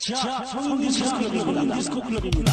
자, 성인 디스코클럽입니다. 디스코클럽입니다.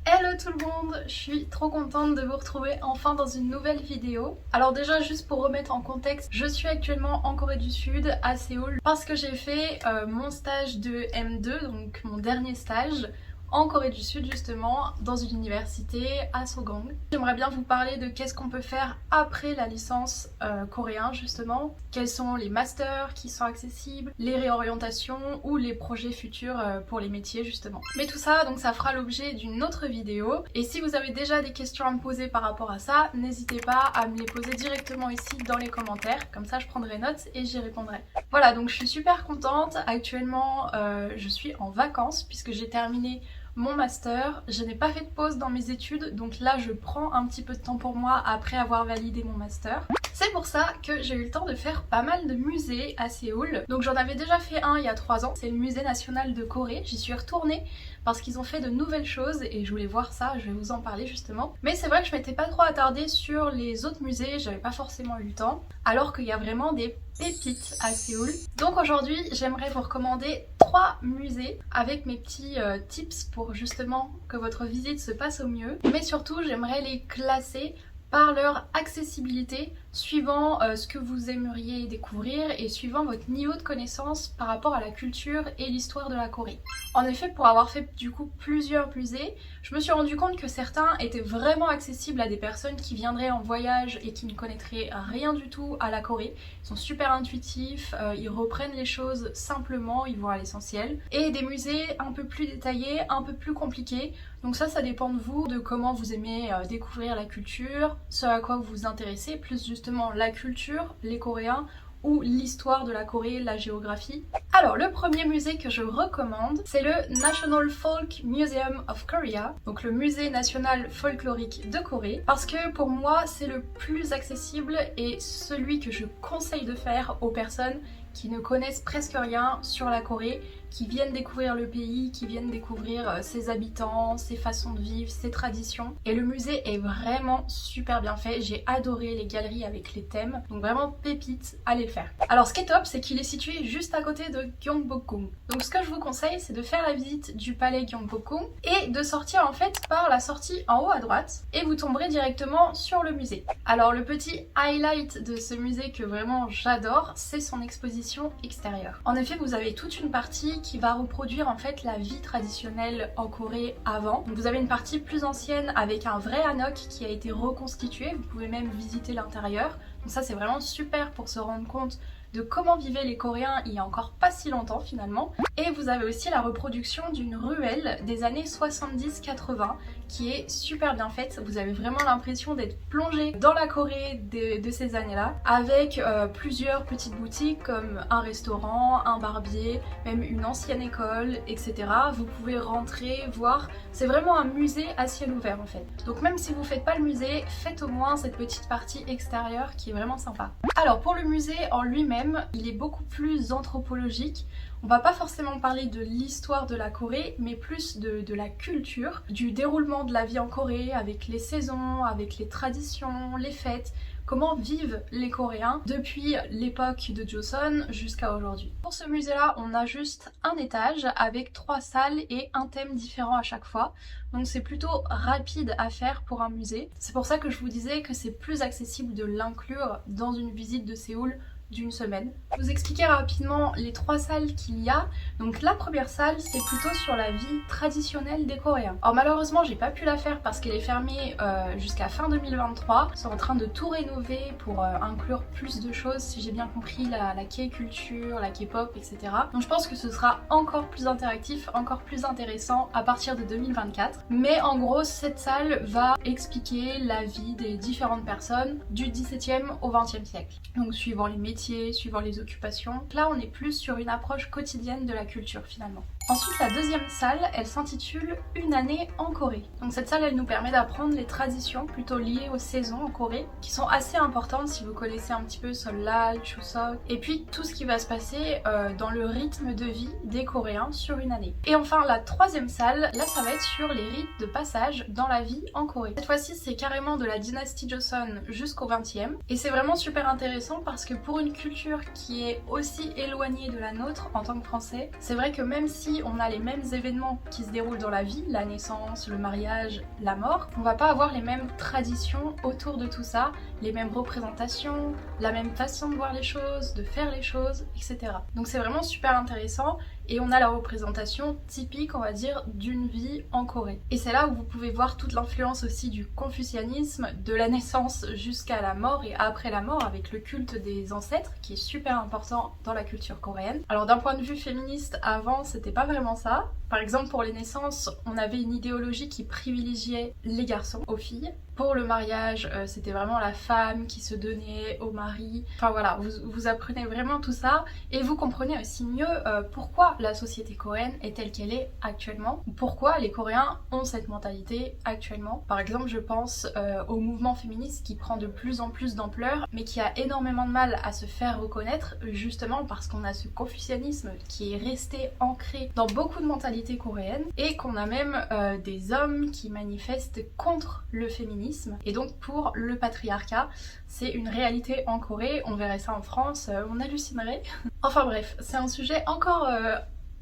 Hello tout le monde, je suis trop contente de vous retrouver enfin dans une nouvelle vidéo. Alors déjà juste pour remettre en contexte, je suis actuellement en Corée du Sud, à Séoul, parce que j'ai fait mon stage de M2, donc mon dernier stage, en Corée du Sud justement, dans une université à Sogang. J'aimerais bien vous parler de qu'est-ce qu'on peut faire après la licence coréen justement, quels sont les masters qui sont accessibles, les réorientations ou les projets futurs pour les métiers justement. Mais tout ça, donc ça fera l'objet d'une autre vidéo, et si vous avez déjà des questions à me poser par rapport à ça, n'hésitez pas à me les poser directement ici dans les commentaires, comme ça je prendrai note et j'y répondrai. Voilà, donc je suis super contente, actuellement je suis en vacances puisque j'ai terminé mon master, je n'ai pas fait de pause dans mes études, donc là je prends un petit peu de temps pour moi après avoir validé mon master. C'est pour ça que j'ai eu le temps de faire pas mal de musées à Séoul. Donc j'en avais déjà fait un il y a 3 ans, c'est le musée national de Corée. J'y suis retournée parce qu'ils ont fait de nouvelles choses et je voulais voir ça, je vais vous en parler justement. Mais c'est vrai que je m'étais pas trop attardée sur les autres musées, j'avais pas forcément eu le temps, alors qu'il y a vraiment des pépites à Séoul. Donc aujourd'hui j'aimerais vous recommander 3 musées avec mes petits tips pour justement que votre visite se passe au mieux. Mais surtout j'aimerais les classer par leur accessibilité, suivant ce que vous aimeriez découvrir et suivant votre niveau de connaissance par rapport à la culture et l'histoire de la Corée. En effet, pour avoir fait du coup plusieurs musées, je me suis rendu compte que certains étaient vraiment accessibles à des personnes qui viendraient en voyage et qui ne connaîtraient rien du tout à la Corée. Ils sont super intuitifs, ils reprennent les choses simplement, ils vont à l'essentiel. Et des musées un peu plus détaillés, un peu plus compliqués. Donc ça dépend de vous, de comment vous aimez découvrir la culture, ce à quoi vous vous intéressez, plus justement la culture, les Coréens, ou l'histoire de la Corée, la géographie. Alors le premier musée que je recommande, c'est le National Folk Museum of Korea, donc le musée national folklorique de Corée, parce que pour moi c'est le plus accessible et celui que je conseille de faire aux personnes qui ne connaissent presque rien sur la Corée, qui viennent découvrir le pays, qui viennent découvrir ses habitants, ses façons de vivre, ses traditions. Et le musée est vraiment super bien fait, j'ai adoré les galeries avec les thèmes, donc vraiment pépite, allez le faire. Alors ce qui est top, c'est qu'il est situé juste à côté de Gyeongbokgung. Donc ce que je vous conseille, c'est de faire la visite du palais Gyeongbokgung et de sortir en fait par la sortie en haut à droite, et vous tomberez directement sur le musée. Alors le petit highlight de ce musée que vraiment j'adore, c'est son exposition extérieure. En effet, vous avez toute une partie qui va reproduire en fait la vie traditionnelle en Corée avant. Donc vous avez une partie plus ancienne avec un vrai hanok qui a été reconstitué, vous pouvez même visiter l'intérieur. Donc ça c'est vraiment super pour se rendre compte de comment vivaient les Coréens il y a encore pas si longtemps finalement. Et vous avez aussi la reproduction d'une ruelle des années 70-80 qui est super bien faite. Vous avez vraiment l'impression d'être plongé dans la Corée de ces années-là, avec plusieurs petites boutiques comme un restaurant, un barbier, même une ancienne école, etc. Vous pouvez rentrer, voir. C'est vraiment un musée à ciel ouvert en fait. Donc même si vous faites pas le musée, faites au moins cette petite partie extérieure qui est vraiment sympa. Alors pour le musée en lui-même, il est beaucoup plus anthropologique. On va pas forcément parler de l'histoire de la Corée, mais plus de la culture, du déroulement de la vie en Corée, avec les saisons, avec les traditions, les fêtes, comment vivent les Coréens depuis l'époque de Joseon jusqu'à aujourd'hui. Pour ce musée-là, on a juste un étage avec 3 salles et un thème différent à chaque fois. Donc c'est plutôt rapide à faire pour un musée. C'est pour ça que je vous disais que c'est plus accessible de l'inclure dans une visite de Séoul d'une semaine. Je vais vous expliquer rapidement les 3 salles qu'il y a. Donc la première salle, c'est plutôt sur la vie traditionnelle des Coréens. Alors malheureusement j'ai pas pu la faire parce qu'elle est fermée jusqu'à fin 2023. Ils sont en train de tout rénover pour inclure plus de choses, si j'ai bien compris, la K-culture, la K-pop, etc. Donc je pense que ce sera encore plus interactif, encore plus intéressant à partir de 2024. Mais en gros cette salle va expliquer la vie des différentes personnes du 17e au 20e siècle. Donc suivant les métiers, suivant les occupations. Là on est plus sur une approche quotidienne de la culture finalement. Ensuite, la deuxième salle, elle s'intitule Une année en Corée. Donc cette salle, elle nous permet d'apprendre les traditions plutôt liées aux saisons en Corée, qui sont assez importantes si vous connaissez un petit peu Seollal, Chuseok, et puis tout ce qui va se passer dans le rythme de vie des Coréens sur une année. Et enfin, la troisième salle, là ça va être sur les rites de passage dans la vie en Corée. Cette fois-ci, c'est carrément de la dynastie Joseon jusqu'au 20e, et c'est vraiment super intéressant parce que pour une culture qui est aussi éloignée de la nôtre en tant que Français, c'est vrai que même si on a les mêmes événements qui se déroulent dans la vie, la naissance, le mariage, la mort, on va pas avoir les mêmes traditions autour de tout ça, les mêmes représentations, la même façon de voir les choses, de faire les choses, etc. Donc c'est vraiment super intéressant et on a la représentation typique, on va dire, d'une vie en Corée. Et c'est là où vous pouvez voir toute l'influence aussi du confucianisme, de la naissance jusqu'à la mort et après la mort avec le culte des ancêtres qui est super important dans la culture coréenne. Alors d'un point de vue féministe, avant c'était pas vraiment ça. Par exemple pour les naissances, on avait une idéologie qui privilégiait les garçons aux filles. Pour le mariage, c'était vraiment la femme qui se donnait au mari. Enfin voilà, vous apprenez vraiment tout ça et vous comprenez aussi mieux pourquoi la société coréenne est telle qu'elle est actuellement. Pourquoi les Coréens ont cette mentalité actuellement. Par exemple, je pense au mouvement féministe qui prend de plus en plus d'ampleur mais qui a énormément de mal à se faire reconnaître justement parce qu'on a ce confucianisme qui est resté ancré dans beaucoup de mentalités coréennes et qu'on a même des hommes qui manifestent contre le féminisme et donc pour le patriarcat. C'est une réalité en Corée, on verrait ça en France, on hallucinerait. Enfin bref, c'est un sujet encore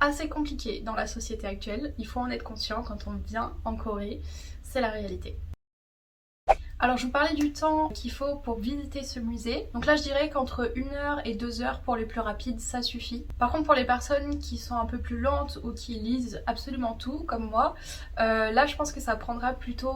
assez compliqué dans la société actuelle, il faut en être conscient quand on vient en Corée, c'est la réalité. Alors je vous parlais du temps qu'il faut pour visiter ce musée. Donc là je dirais qu'entre 1 heure et 2 heures pour les plus rapides ça suffit. Par contre pour les personnes qui sont un peu plus lentes ou qui lisent absolument tout comme moi, là je pense que ça prendra plutôt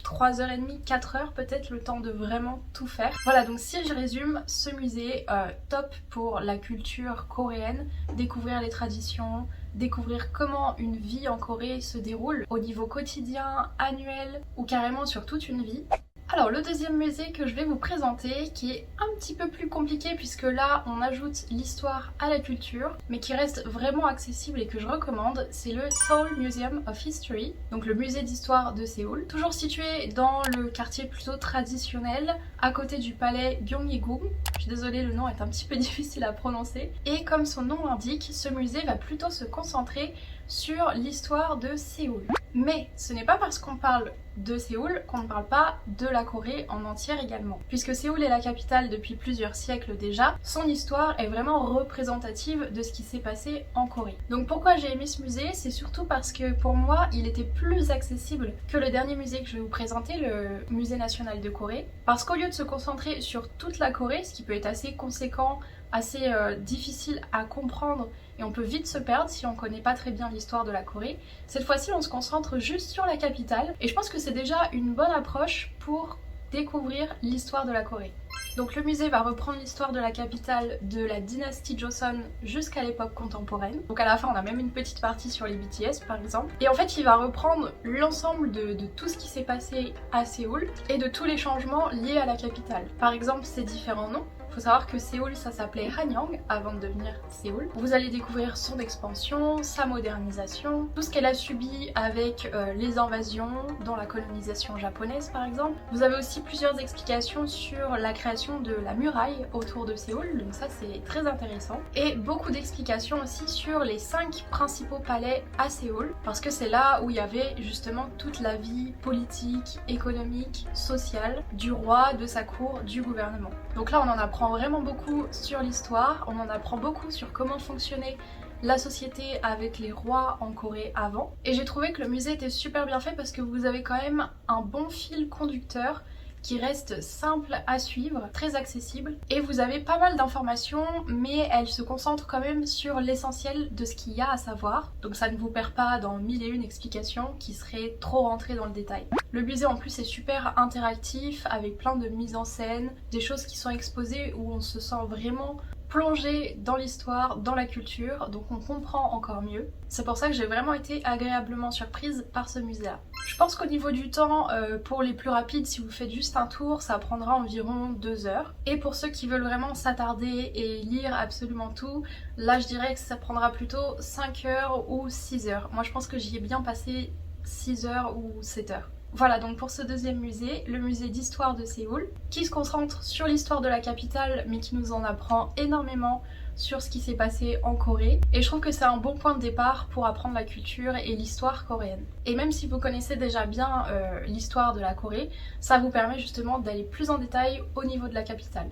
3h30, 4h peut-être le temps de vraiment tout faire. Voilà, donc si je résume, ce musée top pour la culture coréenne, découvrir les traditions, découvrir comment une vie en Corée se déroule au niveau quotidien, annuel ou carrément sur toute une vie. Alors le deuxième musée que je vais vous présenter, qui est un petit peu plus compliqué puisque là on ajoute l'histoire à la culture, mais qui reste vraiment accessible et que je recommande, c'est le Seoul Museum of History, donc le musée d'histoire de Séoul, toujours situé dans le quartier plutôt traditionnel, à côté du palais Gyeonggi-gung. Je suis désolée, le nom est un petit peu difficile à prononcer. Et comme son nom l'indique, ce musée va plutôt se concentrer sur l'histoire de Séoul. Mais ce n'est pas parce qu'on parle de Séoul qu'on ne parle pas de la Corée en entière également. Puisque Séoul est la capitale depuis plusieurs siècles déjà, son histoire est vraiment représentative de ce qui s'est passé en Corée. Donc pourquoi j'ai aimé ce musée, c'est surtout parce que pour moi il était plus accessible que le dernier musée que je vais vous présenter, le Musée national de Corée. Parce qu'au lieu de se concentrer sur toute la Corée, ce qui peut être assez conséquent, assez difficile à comprendre et on peut vite se perdre si on connaît pas très bien l'histoire de la Corée. Cette fois-ci on se concentre juste sur la capitale et je pense que c'est déjà une bonne approche pour découvrir l'histoire de la Corée. Donc le musée va reprendre l'histoire de la capitale de la dynastie Joseon jusqu'à l'époque contemporaine. Donc à la fin on a même une petite partie sur les BTS par exemple. Et en fait il va reprendre l'ensemble de tout ce qui s'est passé à Séoul et de tous les changements liés à la capitale. Par exemple ses différents noms. Faut savoir que Séoul ça s'appelait Hanyang avant de devenir Séoul. Vous allez découvrir son expansion, sa modernisation, tout ce qu'elle a subi avec les invasions, dont la colonisation japonaise par exemple. Vous avez aussi plusieurs explications sur la création de la muraille autour de Séoul, donc ça c'est très intéressant. Et beaucoup d'explications aussi sur les 5 principaux palais à Séoul, parce que c'est là où il y avait justement toute la vie politique, économique, sociale du roi, de sa cour, du gouvernement. Donc là on en apprend vraiment beaucoup sur l'histoire, on en apprend beaucoup sur comment fonctionnait la société avec les rois en Corée avant. Et j'ai trouvé que le musée était super bien fait parce que vous avez quand même un bon fil conducteur qui reste simple à suivre, très accessible, et vous avez pas mal d'informations mais elles se concentrent quand même sur l'essentiel de ce qu'il y a à savoir, donc ça ne vous perd pas dans 1001 explications qui seraient trop rentrées dans le détail. Le musée en plus est super interactif avec plein de mises en scène, des choses qui sont exposées où on se sent vraiment plonger dans l'histoire, dans la culture, donc on comprend encore mieux. C'est pour ça que j'ai vraiment été agréablement surprise par ce musée-là. Je pense qu'au niveau du temps, pour les plus rapides, si vous faites juste un tour, ça prendra environ 2 heures. Et pour ceux qui veulent vraiment s'attarder et lire absolument tout, là je dirais que ça prendra plutôt 5 heures ou 6 heures. Moi je pense que j'y ai bien passé 6 heures ou 7 heures. Voilà donc pour ce deuxième musée, le musée d'histoire de Séoul, qui se concentre sur l'histoire de la capitale mais qui nous en apprend énormément sur ce qui s'est passé en Corée. Et je trouve que c'est un bon point de départ pour apprendre la culture et l'histoire coréenne. Et même si vous connaissez déjà bien l'histoire de la Corée, ça vous permet justement d'aller plus en détail au niveau de la capitale.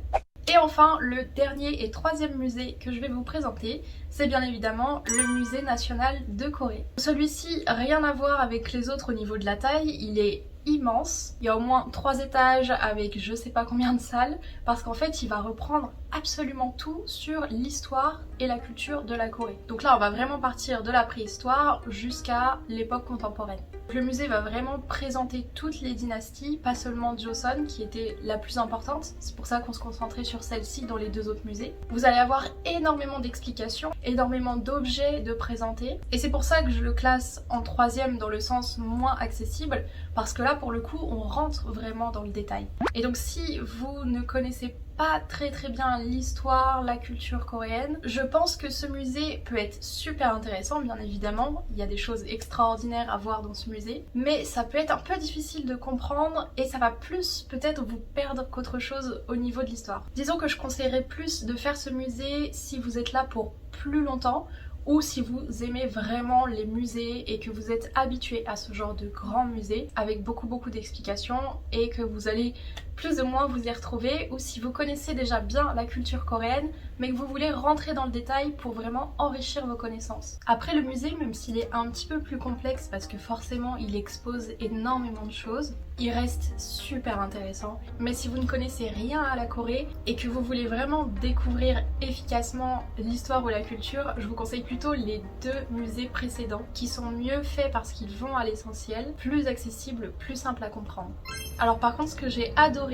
Et enfin, le dernier et troisième musée que je vais vous présenter, c'est bien évidemment le musée national de Corée. Celui-ci, rien à voir avec les autres au niveau de la taille, il est immense. Il y a au moins 3 étages avec je sais pas combien de salles, parce qu'en fait il va reprendre absolument tout sur l'histoire et la culture de la Corée. Donc là on va vraiment partir de la préhistoire jusqu'à l'époque contemporaine. Le musée va vraiment présenter toutes les dynasties, pas seulement Joseon qui était la plus importante, c'est pour ça qu'on se concentrait sur celle-ci dans les 2 autres musées. Vous allez avoir énormément d'explications, énormément d'objets de présenter, et c'est pour ça que je le classe en 3e dans le sens moins accessible, parce que là pour le coup on rentre vraiment dans le détail. Et donc si vous ne connaissez pas très bien l'histoire, la culture coréenne, je pense que ce musée peut être super intéressant bien évidemment, il y a des choses extraordinaires à voir dans ce musée, mais ça peut être un peu difficile de comprendre et ça va plus peut-être vous perdre qu'autre chose au niveau de l'histoire. Disons que je conseillerais plus de faire ce musée si vous êtes là pour plus longtemps, ou si vous aimez vraiment les musées et que vous êtes habitué à ce genre de grands musées avec beaucoup d'explications et que vous allez plus ou moins vous y retrouver, ou si vous connaissez déjà bien la culture coréenne mais que vous voulez rentrer dans le détail pour vraiment enrichir vos connaissances. Après le musée, même s'il est un petit peu plus complexe parce que forcément il expose énormément de choses, il reste super intéressant. Mais si vous ne connaissez rien à la Corée et que vous voulez vraiment découvrir efficacement l'histoire ou la culture, je vous conseille plutôt les 2 musées précédents qui sont mieux faits parce qu'ils vont à l'essentiel, plus accessibles, plus simples à comprendre. Alors par contre ce que j'ai adoré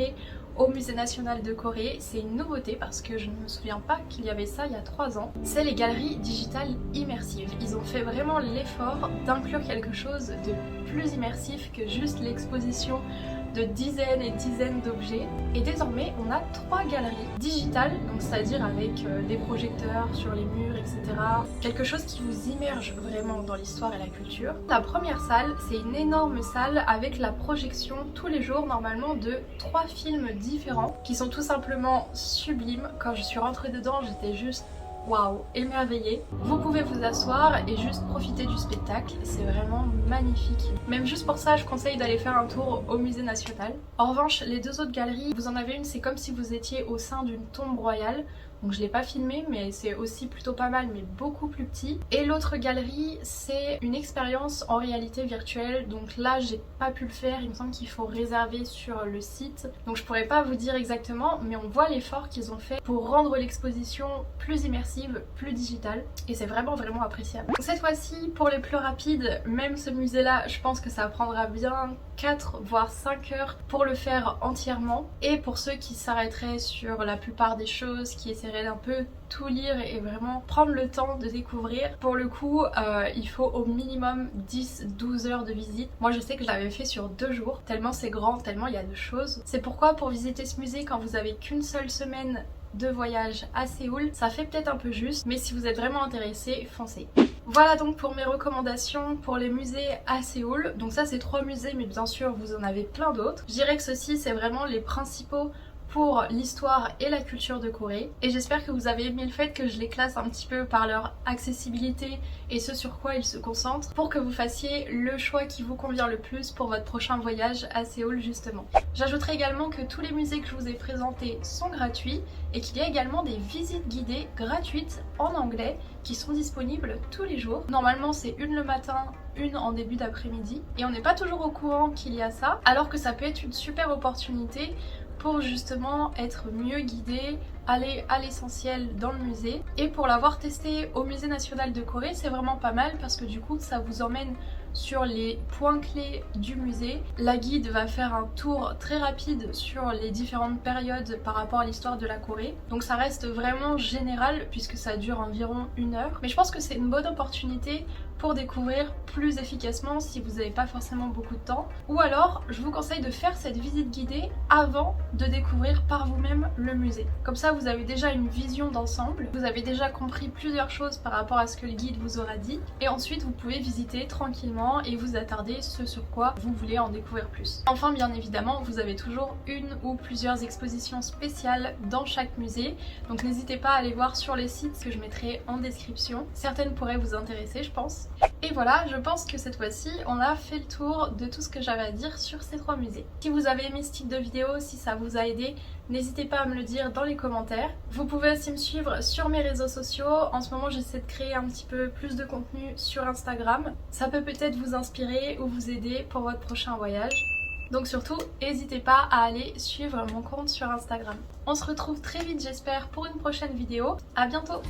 au musée national de Corée, c'est une nouveauté parce que je ne me souviens pas qu'il y avait ça il y a 3 ans, c'est les galeries digitales immersives. Ils ont fait vraiment l'effort d'inclure quelque chose de plus immersif que juste l'exposition de dizaines et dizaines d'objets. Et désormais on a 3 galeries digitales, donc c'est-à-dire avec des projecteurs sur les murs, etc. Quelque chose qui vous immerge vraiment dans l'histoire et la culture. La première salle, c'est une énorme salle avec la projection tous les jours normalement de 3 films différents qui sont tout simplement sublimes. Quand je suis rentrée dedans, j'étais juste waouh, émerveillée. Vous pouvez vous asseoir et juste profiter du spectacle, c'est vraiment magnifique. Même juste pour ça, je conseille d'aller faire un tour au musée national. En revanche, les 2 autres galeries, vous en avez une, c'est comme si vous étiez au sein d'une tombe royale. Donc je l'ai pas filmé mais c'est aussi plutôt pas mal mais beaucoup plus petit. Et l'autre galerie c'est une expérience en réalité virtuelle, donc là j'ai pas pu le faire, il me semble qu'il faut réserver sur le site. Donc je pourrais pas vous dire exactement mais on voit l'effort qu'ils ont fait pour rendre l'exposition plus immersive, plus digitale et c'est vraiment appréciable. Cette fois-ci pour les plus rapides, même ce musée là je pense que ça prendra bien 4 voire 5 heures pour le faire entièrement, et pour ceux qui s'arrêteraient sur la plupart des choses, qui essaieraient d'un peu tout lire et vraiment prendre le temps de découvrir, pour le coup il faut au minimum 10-12 heures de visite. Moi je sais que je l'avais fait sur 2 jours, tellement c'est grand, tellement il y a de choses. C'est pourquoi pour visiter ce musée quand vous avez qu'une seule semaine de voyage à Séoul, ça fait peut-être un peu juste, mais si vous êtes vraiment intéressé, foncez. Voilà donc pour mes recommandations pour les musées à Séoul. Donc ça c'est 3 musées mais bien sûr vous en avez plein d'autres. Je dirais que ceux-ci c'est vraiment les principaux pour l'histoire et la culture de Corée, et j'espère que vous avez aimé le fait que je les classe un petit peu par leur accessibilité et ce sur quoi ils se concentrent pour que vous fassiez le choix qui vous convient le plus pour votre prochain voyage à Séoul justement. J'ajouterai également que tous les musées que je vous ai présentés sont gratuits et qu'il y a également des visites guidées gratuites en anglais qui sont disponibles tous les jours. Normalement c'est une le matin, une en début d'après-midi, et on n'est pas toujours au courant qu'il y a ça, alors que ça peut être une super opportunité pour justement être mieux guidé, aller à l'essentiel dans le musée. Et pour l'avoir testé au musée national de Corée, c'est vraiment pas mal parce que du coup ça vous emmène sur les points clés du musée. La guide va faire un tour très rapide sur les différentes périodes par rapport à l'histoire de la Corée. Donc ça reste vraiment général puisque ça dure environ 1 heure. Mais je pense que c'est une bonne opportunité pour découvrir plus efficacement si vous n'avez pas forcément beaucoup de temps. Ou alors, je vous conseille de faire cette visite guidée avant de découvrir par vous-même le musée. Comme ça, vous avez déjà une vision d'ensemble, vous avez déjà compris plusieurs choses par rapport à ce que le guide vous aura dit, et ensuite vous pouvez visiter tranquillement et vous attarder ce sur quoi vous voulez en découvrir plus. Enfin, bien évidemment, vous avez toujours une ou plusieurs expositions spéciales dans chaque musée, donc n'hésitez pas à aller voir sur les sites que je mettrai en description. Certaines pourraient vous intéresser, je pense. Et voilà, je pense que cette fois-ci, on a fait le tour de tout ce que j'avais à dire sur ces 3 musées. Si vous avez aimé ce type de vidéo, si ça vous a aidé, n'hésitez pas à me le dire dans les commentaires. Vous pouvez aussi me suivre sur mes réseaux sociaux. En ce moment, j'essaie de créer un petit peu plus de contenu sur Instagram. Ça peut peut-être vous inspirer ou vous aider pour votre prochain voyage. Donc surtout, n'hésitez pas à aller suivre mon compte sur Instagram. On se retrouve très vite, j'espère, pour une prochaine vidéo. À bientôt!